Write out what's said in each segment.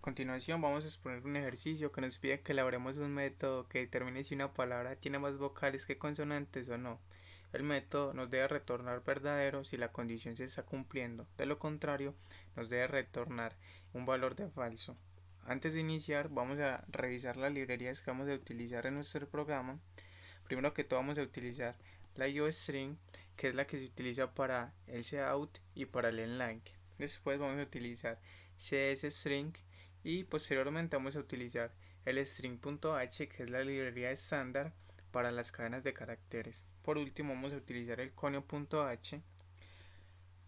continuación vamos a exponer un ejercicio que nos pide que elaboremos un método que determine si una palabra tiene más vocales que consonantes o no. El método nos debe retornar verdadero si la condición se está cumpliendo, de lo contrario nos debe retornar un valor de falso. Antes de iniciar vamos a revisar las librerías que vamos a utilizar en nuestro programa. Primero que todo vamos a utilizar la IOString, que es la que se utiliza para el cout y para el enlang. Después vamos a utilizar CSString y posteriormente vamos a utilizar el string.h, que es la librería estándar para las cadenas de caracteres. Por último vamos a utilizar el conio.h.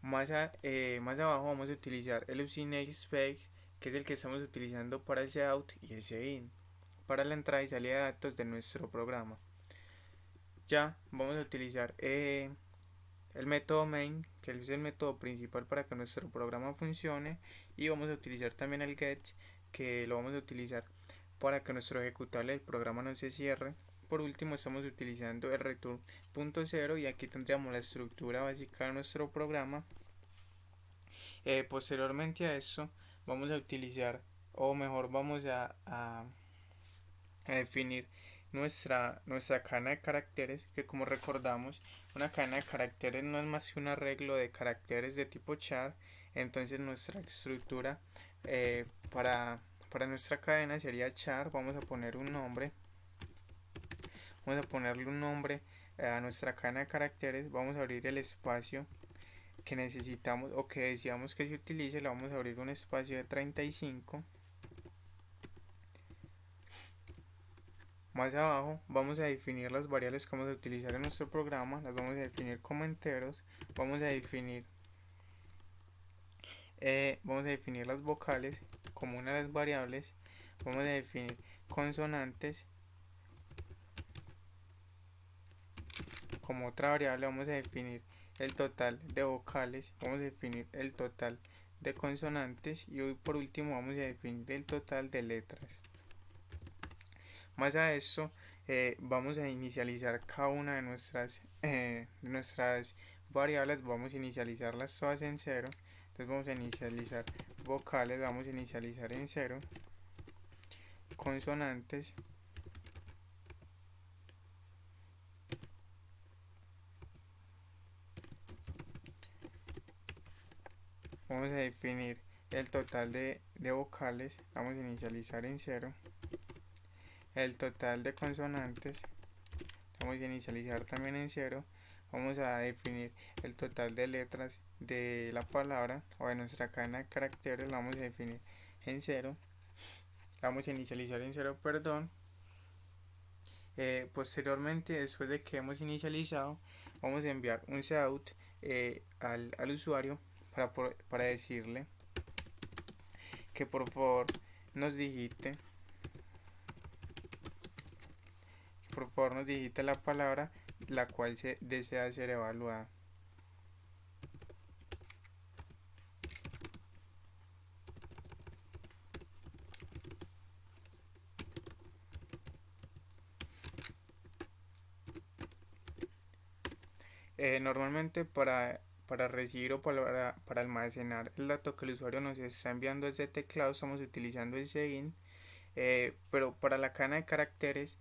Más abajo vamos a utilizar el using namespace, que es el que estamos utilizando para el cout y el cin, para la entrada y salida de datos de nuestro programa. Ya vamos a utilizar el método main, que es el método principal para que nuestro programa funcione, y vamos a utilizar también el get, que lo vamos a utilizar para que nuestro ejecutable del programa no se cierre. Por último estamos utilizando el return.0 y aquí tendríamos la estructura básica de nuestro programa. Posteriormente a eso vamos a utilizar, o mejor vamos a definir nuestra cadena de caracteres, que como recordamos, una cadena de caracteres no es más que un arreglo de caracteres de tipo char. Entonces nuestra estructura para nuestra cadena sería char. Vamos a poner un nombre, vamos a ponerle un nombre a nuestra cadena de caracteres. Vamos a abrir el espacio que necesitamos o que deseamos que se utilice. Le vamos a abrir un espacio de 35. Más abajo vamos a definir las variables que vamos a utilizar en nuestro programa. Las vamos a definir como enteros. Vamos a definir las vocales como una de las variables. Vamos a definir consonantes como otra variable. Vamos a definir el total de vocales. Vamos a definir el total de consonantes. Y hoy por último vamos a definir el total de letras. Más a eso vamos a inicializar cada una de nuestras variables. Vamos a inicializarlas todas en 0. Entonces vamos a inicializar vocales, vamos a inicializar en 0. Consonantes, vamos a definir el total de vocales, vamos a inicializar en 0. El total de consonantes, vamos a inicializar también en 0. Vamos a definir el total de letras de la palabra o de nuestra cadena de caracteres. La vamos a definir en 0. La vamos a inicializar en 0, perdón. Posteriormente, después de que hemos inicializado, vamos a enviar un cout al usuario para decirle que por favor nos digite la palabra la cual se desea ser evaluada. Normalmente para recibir o para almacenar el dato que el usuario nos está enviando desde teclado estamos utilizando el cin, pero para la cadena de caracteres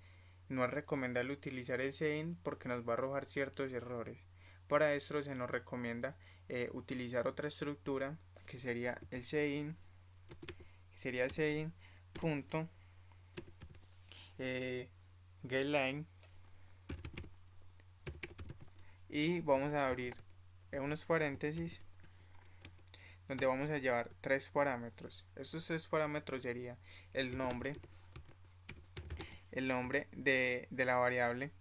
no es recomendable utilizar el cin porque nos va a arrojar ciertos errores. Para esto se nos recomienda utilizar otra estructura que sería el cin, punto getLine, y vamos a abrir unos paréntesis donde vamos a llevar 3 parámetros. Estos 3 parámetros serían el nombre de la variable,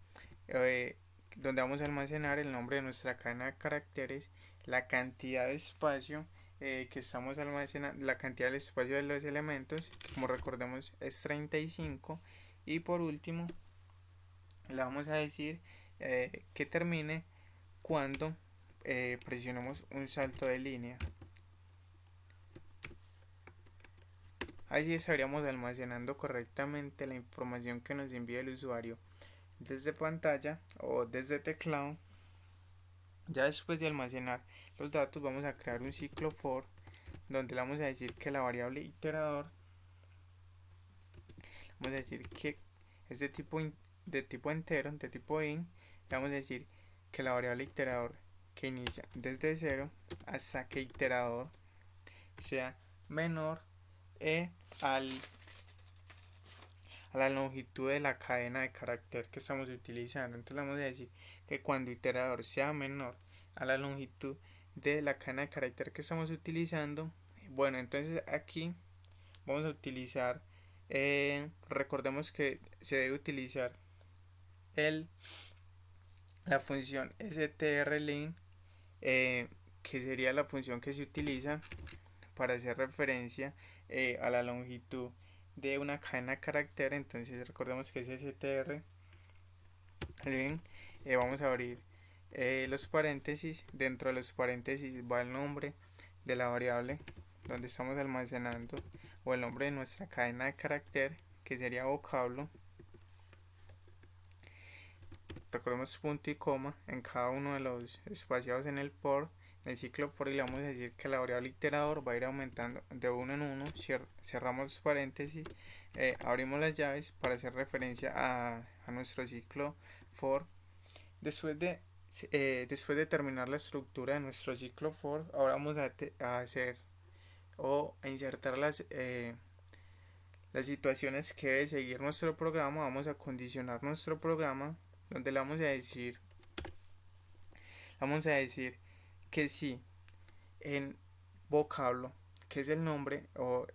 donde vamos a almacenar el nombre de nuestra cadena de caracteres, la cantidad de espacio que estamos almacenando, la cantidad del espacio de los elementos, que como recordemos es 35, y por último le vamos a decir que termine cuando presionemos un salto de línea. Así estaríamos almacenando correctamente la información que nos envía el usuario desde pantalla o desde teclado. Ya después de almacenar los datos vamos a crear un ciclo for donde le vamos a decir que la variable iterador vamos a decir que es de tipo entero, de tipo int, y vamos a decir que la variable iterador que inicia desde 0 hasta que iterador sea menor al a la longitud de la cadena de carácter que estamos utilizando. Entonces vamos a decir que cuando iterador sea menor a la longitud de la cadena de carácter que estamos utilizando, bueno, entonces aquí vamos a utilizar, recordemos que se debe utilizar la función strlen, que sería la función que se utiliza para hacer referencia a la longitud de una cadena de carácter. Entonces recordemos que es str. Bien, vamos a abrir los paréntesis. Dentro de los paréntesis va el nombre de la variable donde estamos almacenando, o el nombre de nuestra cadena de carácter, que sería vocablo. Recordemos punto y coma en cada uno de los espaciados en el for, en el ciclo for, y le vamos a decir que la variable iterador va a ir aumentando de uno en uno. Cerramos los paréntesis, abrimos las llaves para hacer referencia a nuestro ciclo for. Después de terminar la estructura de nuestro ciclo for, ahora vamos a hacer o a insertar las situaciones que debe seguir nuestro programa. Vamos a condicionar nuestro programa, donde le vamos a decir que si en vocablo, que es el nombre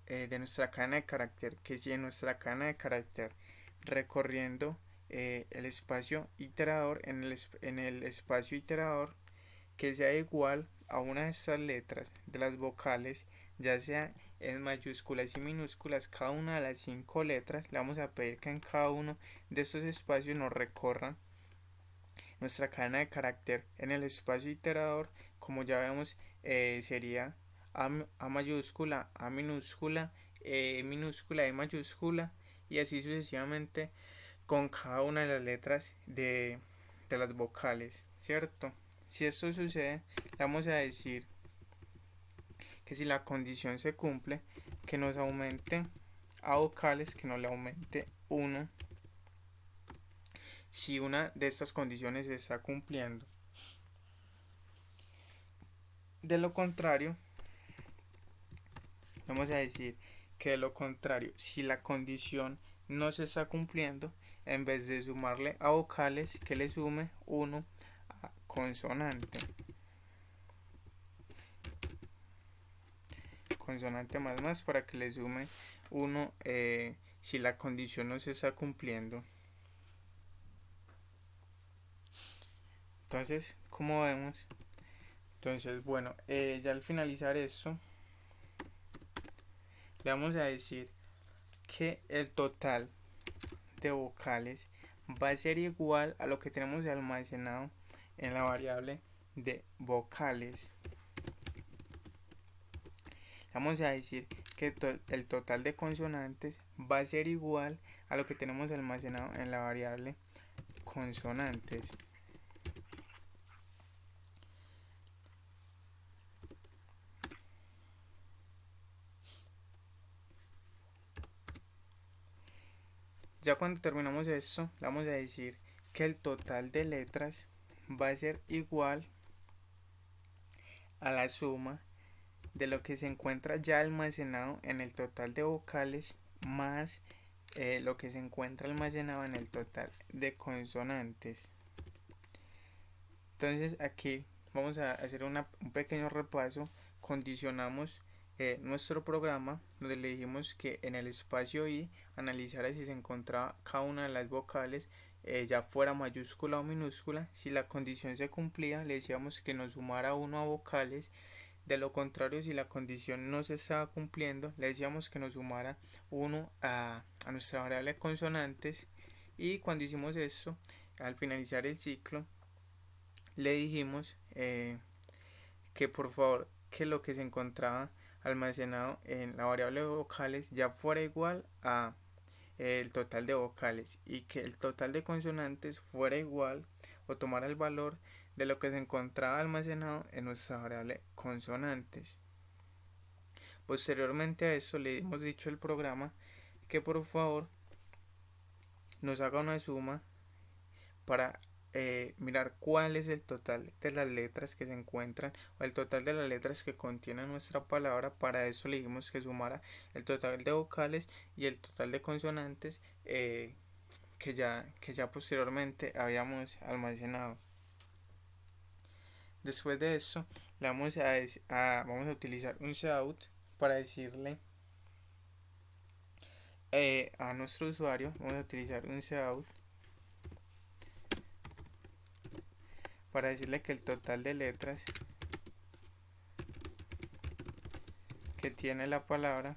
de nuestra cadena de carácter, que si en nuestra cadena de carácter recorriendo el espacio iterador, en el espacio iterador, que sea igual a una de estas letras de las vocales, ya sea en mayúsculas y minúsculas, cada una de las 5 letras, le vamos a pedir que en cada uno de estos espacios nos recorran nuestra cadena de carácter. En el espacio iterador, como ya vemos, sería a mayúscula, A minúscula, minúscula, E mayúscula, y así sucesivamente con cada una de las letras de las vocales, ¿cierto? Si esto sucede, le vamos a decir que si la condición se cumple, que nos aumente a vocales, que no le aumente 1 si una de estas condiciones se está cumpliendo. De lo contrario, vamos a decir que de lo contrario, si la condición no se está cumpliendo, en vez de sumarle a vocales, que le sume 1 a consonante. Consonante más para que le sume 1 si la condición no se está cumpliendo. Entonces, como vemos, entonces bueno, ya al finalizar esto, le vamos a decir que el total de vocales va a ser igual a lo que tenemos almacenado en la variable de vocales. Vamos a decir que el total de consonantes va a ser igual a lo que tenemos almacenado en la variable consonantes. Ya cuando terminamos esto, le vamos a decir que el total de letras va a ser igual a la suma de lo que se encuentra ya almacenado en el total de vocales más lo que se encuentra almacenado en el total de consonantes. Entonces aquí vamos a hacer un pequeño repaso. Condicionamos nuestro programa, donde le dijimos que en el espacio i analizara si se encontraba cada una de las vocales, ya fuera mayúscula o minúscula. Si la condición se cumplía, le decíamos que nos sumara 1 a vocales. De lo contrario, si la condición no se estaba cumpliendo, le decíamos que nos sumara 1 a nuestra variable de consonantes. Y cuando hicimos esto, al finalizar el ciclo, le dijimos que por favor que lo que se encontraba almacenado en la variable de vocales ya fuera igual a el total de vocales, y que el total de consonantes fuera igual o tomara el valor de lo que se encontraba almacenado en nuestra variable consonantes. Posteriormente a eso le hemos dicho al programa que por favor nos haga una suma para mirar cuál es el total de las letras que se encuentran o el total de las letras que contiene nuestra palabra. Para eso le dijimos que sumara el total de vocales y el total de consonantes que ya posteriormente habíamos almacenado. Después de eso le vamos a utilizar un cout para decirle a nuestro usuario. Vamos a utilizar un cout para decirle que el total de letras que tiene la palabra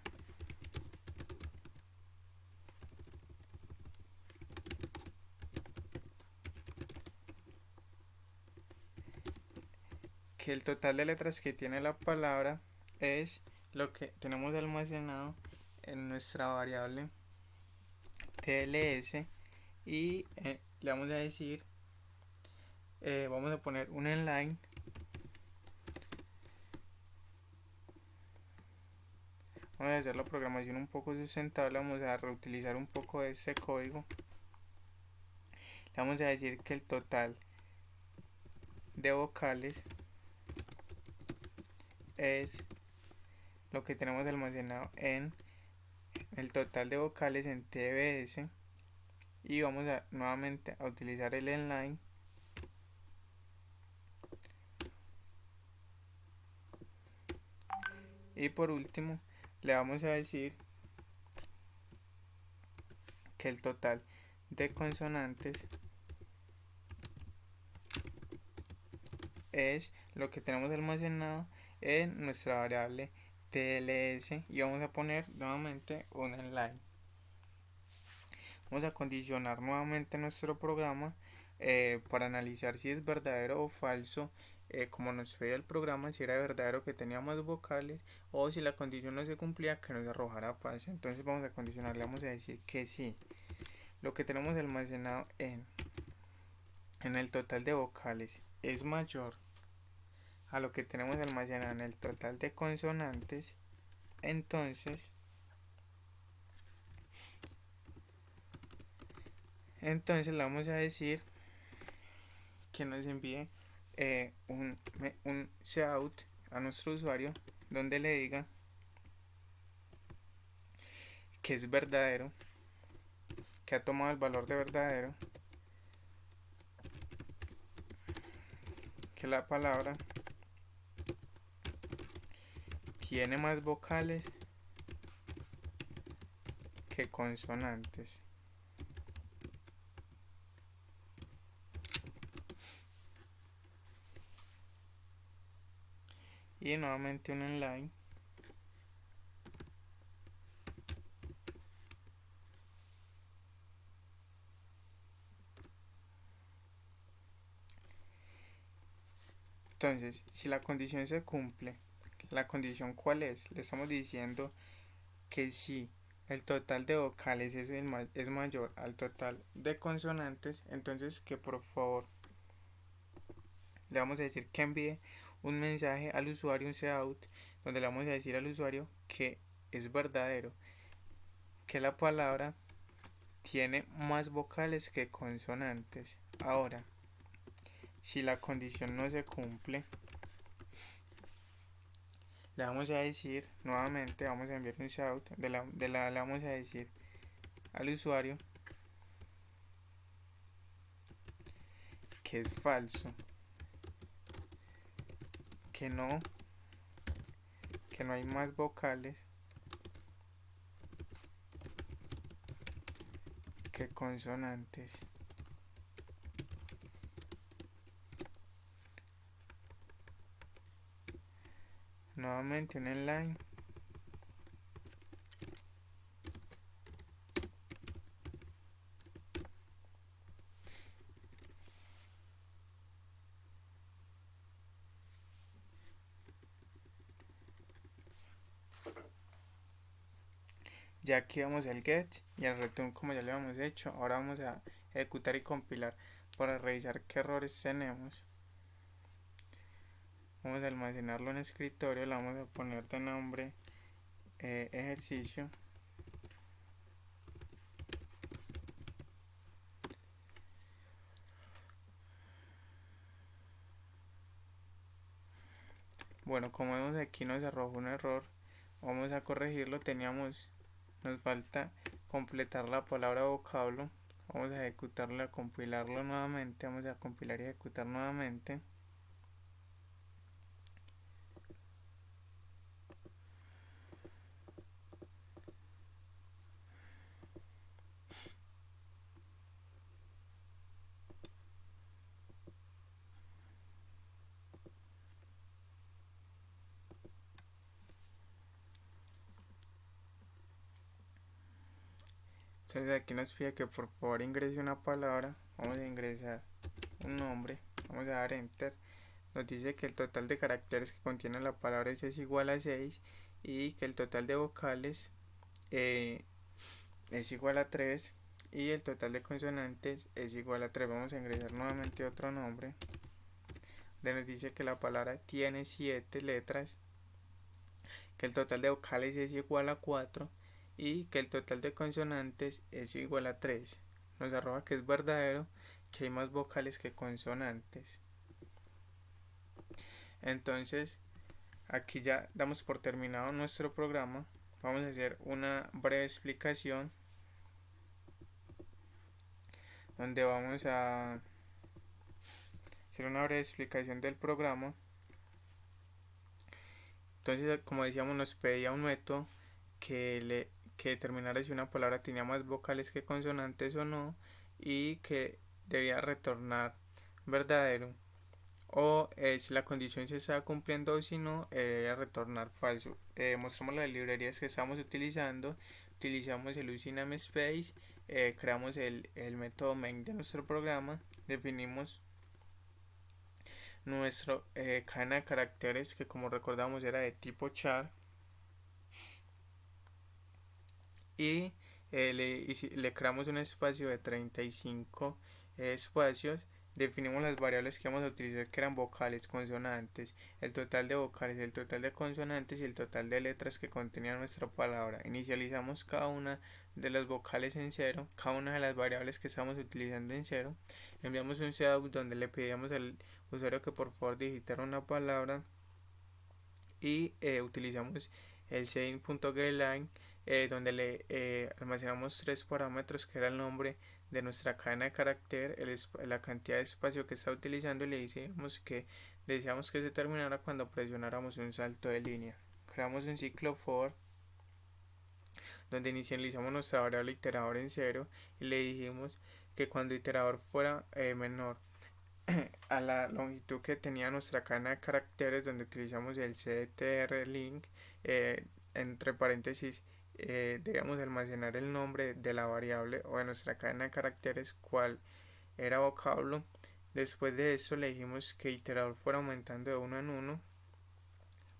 es lo que tenemos almacenado en nuestra variable TLS y le vamos a decir vamos a poner un inline vamos a hacer la programación un poco sustentable, vamos a reutilizar un poco de ese código. Le vamos a decir que el total de vocales es lo que tenemos almacenado en el total de vocales en TBS y vamos a nuevamente a utilizar el inline y por último le vamos a decir que el total de consonantes es lo que tenemos almacenado en nuestra variable TLS y vamos a poner nuevamente un inline. Vamos a condicionar nuevamente nuestro programa para analizar si es verdadero o falso, como nos pedía el programa, si era verdadero que tenía más vocales o si la condición no se cumplía, que nos arrojara falso. Entonces vamos a condicionar, le vamos a decir que sí, lo que tenemos almacenado en el total de vocales es mayor a lo que tenemos almacenado en el total de consonantes, entonces le vamos a decir que nos envíe un cout a nuestro usuario donde le diga que es verdadero, que ha tomado el valor de verdadero, que la palabra tiene más vocales que consonantes. Y nuevamente un inline. Entonces, si la condición se cumple, ¿la condición cuál es? Le estamos diciendo que si el total de vocales es mayor al total de consonantes, entonces que por favor le vamos a decir que envíe un mensaje al usuario, un cout, donde le vamos a decir al usuario que es verdadero, que la palabra tiene más vocales que consonantes. Ahora, si la condición no se cumple, le vamos a decir nuevamente, vamos a enviar un cout, le vamos a decir al usuario que es falso, que no hay más vocales que consonantes. Nuevamente un inline. Ya aquí vamos al get y al return como ya lo habíamos hecho. Ahora vamos a ejecutar y compilar para revisar qué errores tenemos. Vamos a almacenarlo en escritorio, le vamos a poner de nombre ejercicio. bueno, como vemos aquí nos arrojó un error, vamos a corregirlo. Nos falta completar la palabra vocablo. Vamos a ejecutarlo, a compilarlo nuevamente. Vamos a compilar y ejecutar nuevamente. Entonces aquí nos pide que por favor ingrese una palabra. Vamos a ingresar un nombre. Vamos a dar enter. Nos dice que el total de caracteres que contiene la palabra es igual a 6 y que el total de vocales es igual a 3 y el total de consonantes es igual a 3. Vamos a ingresar nuevamente otro nombre donde nos dice que la palabra tiene 7 letras, que el total de vocales es igual a 4 y que el total de consonantes es igual a 3. Nos arroja que es verdadero, que hay más vocales que consonantes. Entonces aquí ya damos por terminado nuestro programa. Vamos a hacer una breve explicación donde vamos a hacer una breve explicación del programa. Entonces, como decíamos, nos pedía un método que determinara si una palabra tenía más vocales que consonantes o no, y que debía retornar verdadero, o si la condición se estaba cumpliendo, o si no, debía retornar falso. Mostramos las librerías que estamos utilizando. Utilizamos el using namespace, creamos el método main de nuestro programa, definimos nuestro cadena de caracteres, que como recordamos era de tipo char, y le creamos un espacio de 35 espacios. Definimos las variables que vamos a utilizar, que eran vocales, consonantes, el total de vocales, el total de consonantes y el total de letras que contenía nuestra palabra. Inicializamos cada una de las vocales en 0, cada una de las variables que estamos utilizando en 0. Enviamos un setup donde le pedíamos al usuario que por favor digitara una palabra, y utilizamos el setting.getLine, donde le almacenamos 3 parámetros, que era el nombre de nuestra cadena de carácter, la cantidad de espacio que está utilizando, y le decíamos que deseamos que se terminara cuando presionáramos un salto de línea. Creamos un ciclo for donde inicializamos nuestra variable iterador en 0 y le dijimos que cuando iterador fuera menor a la longitud que tenía nuestra cadena de caracteres, donde utilizamos el ctrlink, entre paréntesis, debíamos almacenar el nombre de la variable o de nuestra cadena de caracteres, cual era vocablo. Después de eso le dijimos que iterador fuera aumentando de 1 en 1.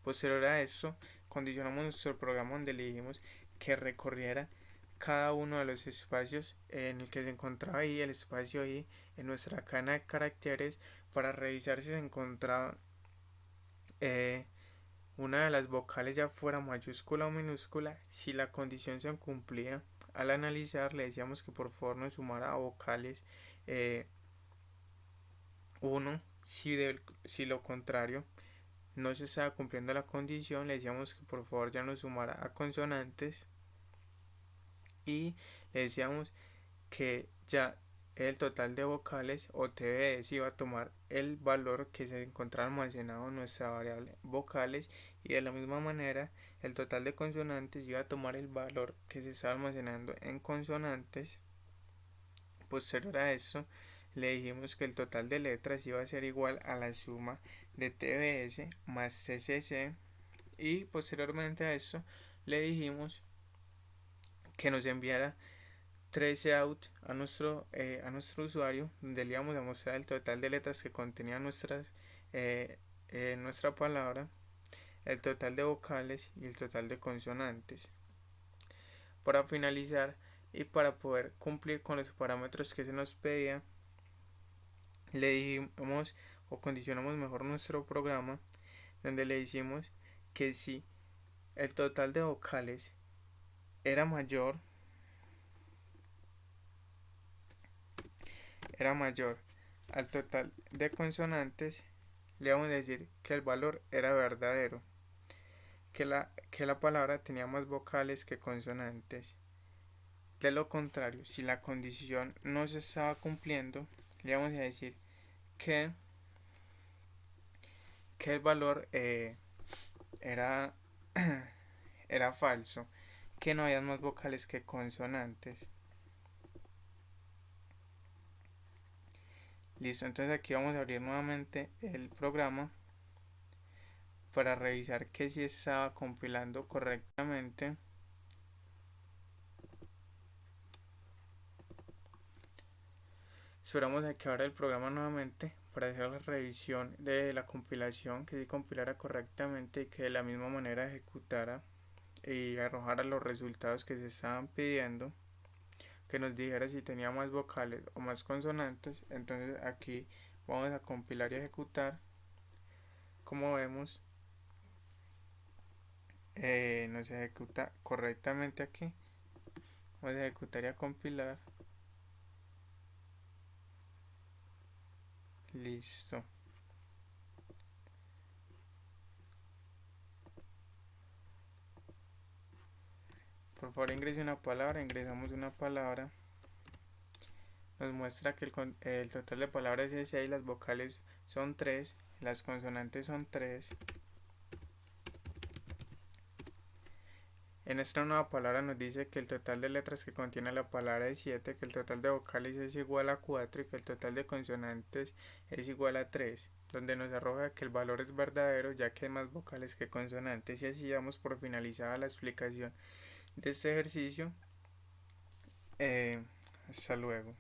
Posterior a eso condicionamos nuestro programa, donde le dijimos que recorriera cada uno de los espacios en el que se encontraba ahí, el espacio ahí en nuestra cadena de caracteres, para revisar si se encontraba una de las vocales ya fuera mayúscula o minúscula. Si la condición se cumplía, al analizar le decíamos que por favor nos sumara a vocales 1. Si lo contrario no se estaba cumpliendo la condición, le decíamos que por favor ya nos sumara a consonantes, y le decíamos que ya el total de vocales o TBS iba a tomar el valor que se encontraba almacenado en nuestra variable vocales, y de la misma manera el total de consonantes iba a tomar el valor que se estaba almacenando en consonantes. Posterior a eso le dijimos que el total de letras iba a ser igual a la suma de TBS más CCC, y posteriormente a eso le dijimos que nos enviara traceout a nuestro usuario, donde le íbamos a mostrar el total de letras que contenía nuestra palabra, el total de vocales y el total de consonantes. Para finalizar y para poder cumplir con los parámetros que se nos pedía, le dijimos o condicionamos mejor nuestro programa, donde le decimos que si el total de vocales era mayor al total de consonantes, le vamos a decir que el valor era verdadero, que la palabra tenía más vocales que consonantes. De lo contrario, si la condición no se estaba cumpliendo, le vamos a decir que, que el valor era, era falso, que no había más vocales que consonantes. Listo, entonces aquí vamos a abrir nuevamente el programa para revisar que si estaba compilando correctamente. Esperamos a que abra el programa nuevamente para hacer la revisión de la compilación, que si compilara correctamente y que de la misma manera ejecutara y arrojara los resultados que se estaban pidiendo, que nos dijera si tenía más vocales o más consonantes. Entonces aquí vamos a compilar y ejecutar. Como vemos, nos ejecuta correctamente aquí. Vamos a ejecutar y a compilar. Listo. Por favor ingrese una palabra, ingresamos una palabra. Nos muestra que el total de palabras es 6, las vocales son 3, las consonantes son 3. En esta nueva palabra nos dice que el total de letras que contiene la palabra es 7, que el total de vocales es igual a 4 y que el total de consonantes es igual a 3, donde nos arroja que el valor es verdadero ya que hay más vocales que consonantes. Y así damos por finalizada la explicación de este ejercicio. Hasta luego.